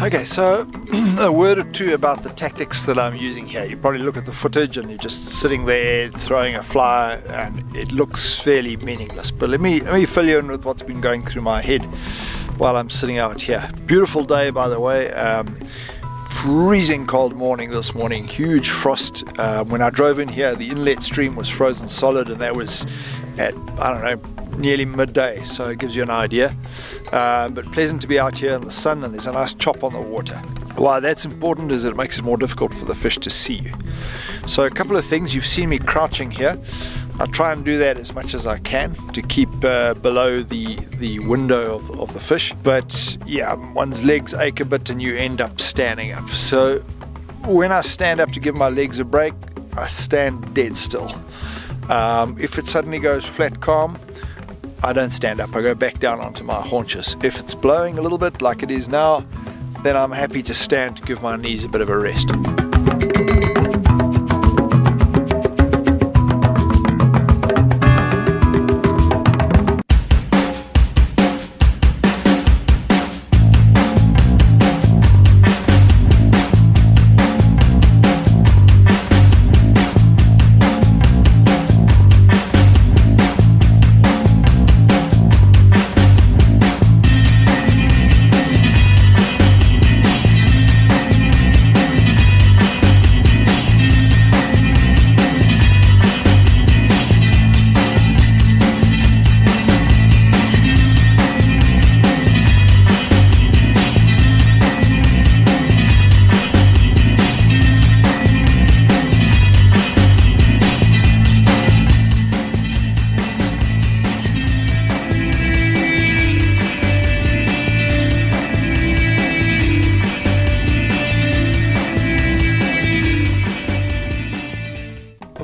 Okay, so a word or two about the tactics that I'm using here. You probably look at the footage and you're just sitting there throwing a fly and it looks fairly meaningless. But let me fill you in with what's been going through my head while I'm sitting out here. Beautiful day, by the way. Freezing cold morning this morning, huge frost. When I drove in here, the inlet stream was frozen solid, and that was at, I don't know, nearly midday, so it gives you an idea. But pleasant to be out here in the sun, and there's a nice chop on the water. Why that's important is it makes it more difficult for the fish to see you. So a couple of things. You've seen me crouching here. I try and do that as much as I can to keep below the window of the fish. But yeah, one's legs ache a bit and you end up standing up. So when I stand up to give my legs a break, I stand dead still. If it suddenly goes flat calm, I don't stand up, I go back down onto my haunches. If it's blowing a little bit like it is now, then I'm happy to stand to give my knees a bit of a rest.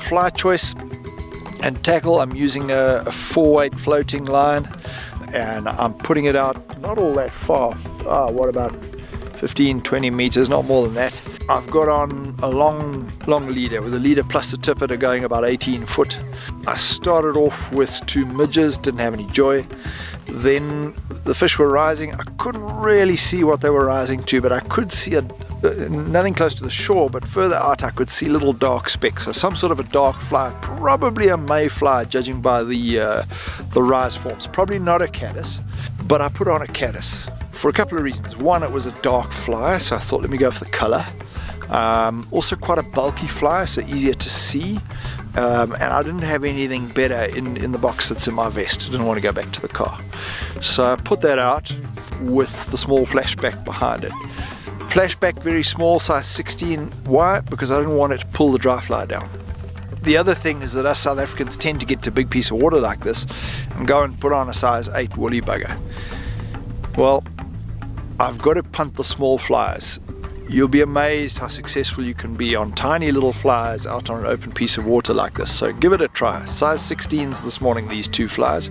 Fly choice and tackle, I'm using a 4-weight floating line, and I'm putting it out not all that far. What about 15-20 meters, not more than that. I've got on a long leader with a leader plus a tippet going about 18 foot. I started off with 2 midges, didn't have any joy. Then the fish were rising. I couldn't really see what they were rising to, but I could see nothing close to the shore, but further out I could see little dark specks. So some sort of a dark fly, probably a mayfly judging by the rise forms. Probably not a caddis, but I put on a caddis for a couple of reasons. One, it was a dark fly, so I thought let me go for the color. Also quite a bulky fly, so easier to see. And I didn't have anything better in the box that's in my vest. I didn't want to go back to the car. So I put that out with the small flashback behind it. Flashback very small, size 16. Why? Because I didn't want it to pull the dry fly down. The other thing is that us South Africans tend to get to a big piece of water like this and go and put on a size 8 woolly bugger. Well, I've got to punt the small flies. You'll be amazed how successful you can be on tiny little flies out on an open piece of water like this. So give it a try. Size 16s this morning, these 2 flies,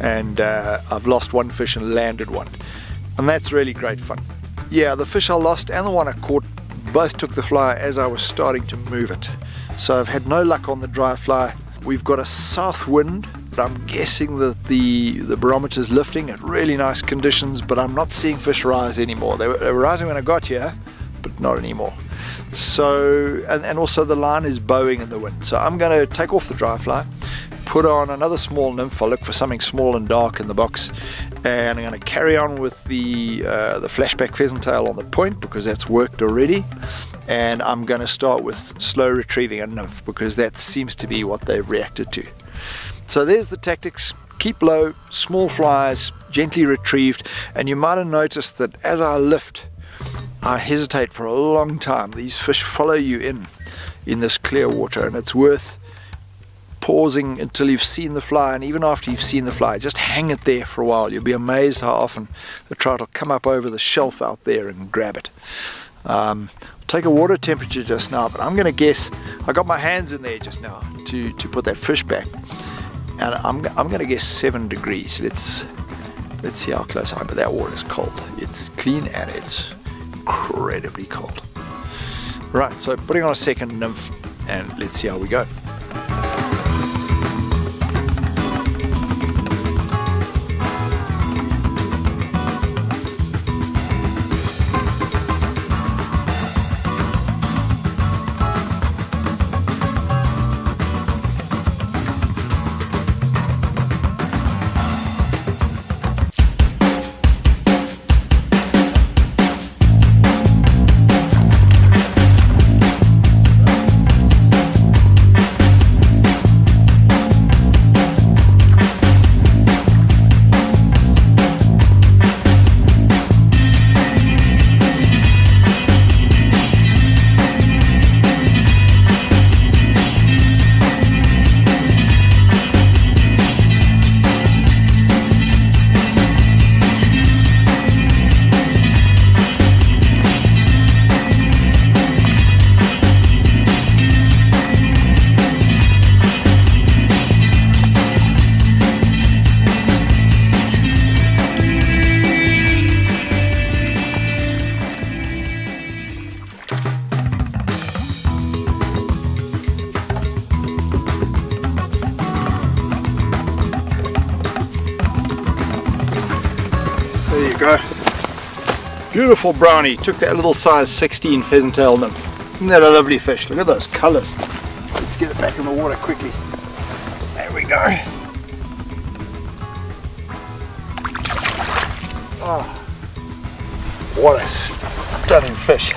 and I've lost 1 fish and landed 1, and that's really great fun. Yeah, the fish I lost and the one I caught both took the fly as I was starting to move it. So I've had no luck on the dry fly. We've got a south wind, but I'm guessing that the barometer's lifting at really nice conditions, but I'm not seeing fish rise anymore. They were rising when I got here, but not anymore. So, and also the line is bowing in the wind. So I'm going to take off the dry fly, put on another small nymph. I'll look for something small and dark in the box, and I'm going to carry on with the flashback pheasant tail on the point because that's worked already. And I'm going to start with slow retrieving a nymph because that seems to be what they've reacted to. So there's the tactics. Keep low, small flies, gently retrieved, and you might have noticed that as I lift, I hesitate for a long time. These fish follow you in this clear water, and it's worth pausing until you've seen the fly, and even after you've seen the fly, just hang it there for a while. You'll be amazed how often the trout will come up over the shelf out there and grab it. Take a water temperature just now, but I'm going to guess, I got my hands in there just now to put that fish back, and I'm going to guess 7 degrees. Let's see how close I am, but that water is cold. It's clean and it's incredibly cold. Right, so putting on a second nymph, and let's see how we go. go. Beautiful brownie. Took that little size 16 pheasant tail nymph. Isn't that a lovely fish? Look at those colours. Let's get it back in the water quickly. There we go. Oh, what a stunning fish.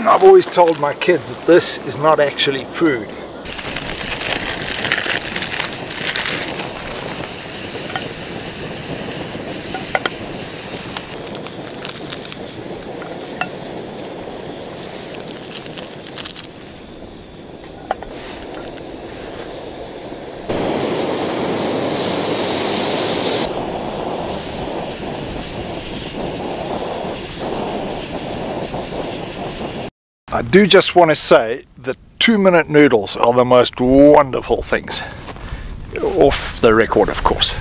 I've always told my kids that this is not actually food. I do just want to say that 2-minute noodles are the most wonderful things. Off the record, of course.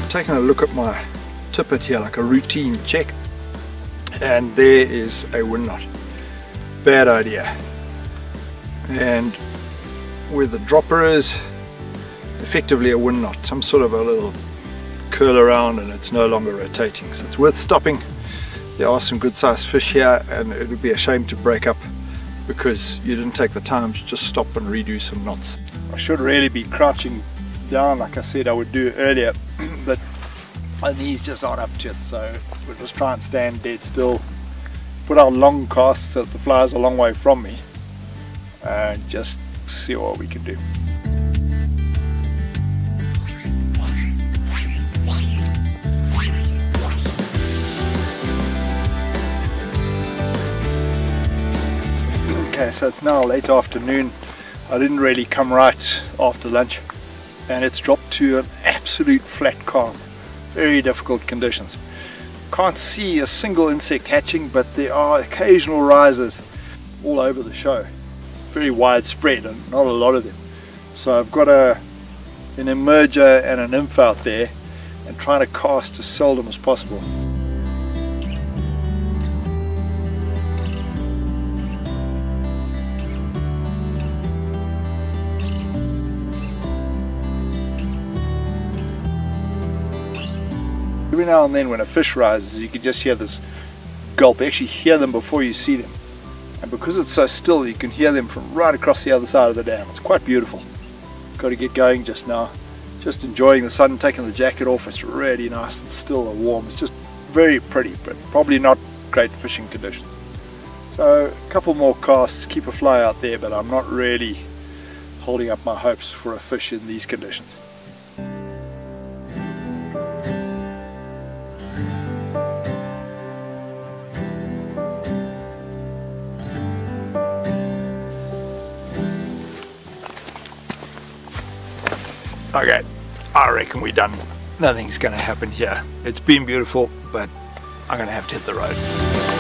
Taking a look at my tippet here, like a routine check, and there is a wind knot. Bad idea. And where the dropper is, effectively a wind knot, some sort of a little curl around, and it's no longer rotating, so it's worth stopping. There are some good sized fish here, and it would be a shame to break up because you didn't take the time to just stop and redo some knots. I should really be crouching down like I said I would do earlier, but my knees just aren't up to it, so we'll just try and stand dead still, put our long cast so that the fly's a long way from me, and just see what we can do. Okay, so it's now late afternoon. I didn't really come right after lunch, and it's dropped to an absolute flat calm. Very difficult conditions. Can't see a single insect hatching, but there are occasional risers all over the show. Very widespread and not a lot of them. So I've got an emerger and a nymph out there and trying to cast as seldom as possible. Every now and then when a fish rises, you can just hear this gulp. You actually hear them before you see them. And because it's so still, you can hear them from right across the other side of the dam. It's quite beautiful. Got to get going just now. Just enjoying the sun, taking the jacket off. It's really nice and still and warm. It's just very pretty, but probably not great fishing conditions. So a couple more casts, keep a fly out there, but I'm not really holding up my hopes for a fish in these conditions. Okay, I reckon we're done. Nothing's going to happen here. It's been beautiful, but I'm going to have to hit the road.